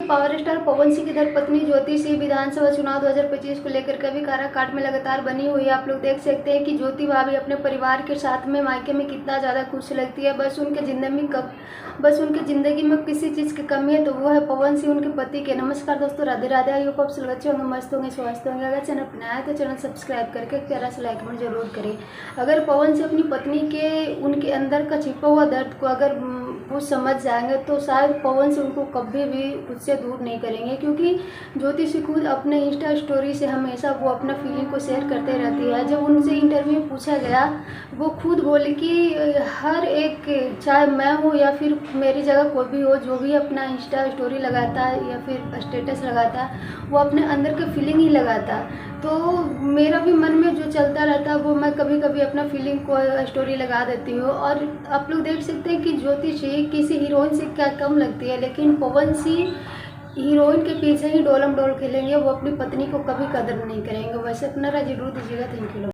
Power star Pawan Singh की धर्मपत्नी ज्योति सिंह विधानसभा चुनाव 2025 को लेकर कभी काराकाट में लगातार बनी हुई है। आप लोग देख सकते हैं कि ज्योति भाभी अपने परिवार के साथ में मायके में कितना ज़्यादा खुश लगती है। बस उनके ज़िंदगी में किसी चीज़ की कमी है तो वो है पवन सिंह, उनके पति के। नमस्कार दोस्तों, राधे राधे। आई होप आप सब अच्छे होंगे, मस्त होंगे, स्वस्थ होंगे। अगर चैनल पर नया है तो चैनल सब्सक्राइब करके एक प्यारा सा लाइक कमेंट जरूर करें। अगर पवन सिंह अपनी पत्नी के उनके अंदर का छिपा हुआ दर्द को अगर वो समझ जाएंगे तो शायद पवन सिंह उनको कभी भी उससे दूर नहीं करेंगे, क्योंकि ज्योति सिंह खुद अपने इंस्टा स्टोरी से हमेशा वो अपना फीलिंग को शेयर करते रहती है। जब उनसे इंटरव्यू पूछा गया, वो खुद बोली कि हर एक, चाहे मैं हूँ या फिर मेरी जगह कोई भी हो, जो भी अपना इंस्टा स्टोरी लगाता है या फिर स्टेटस लगाता है, वो अपने अंदर का फीलिंग ही लगाता है। तो मेरा भी मन में जो चलता रहता है वो मैं कभी कभी अपना फीलिंग को स्टोरी लगा देती हूँ। और आप लोग देख सकते हैं कि ज्योति सिंह किसी हीरोइन से क्या कम लगती है, लेकिन पवन सिंह हीरोइन के पीछे ही डोलम डोल खेलेंगे, वो अपनी पत्नी को कभी कदर नहीं करेंगे। वैसे अपना राय जरूर दीजिएगा। Thank you.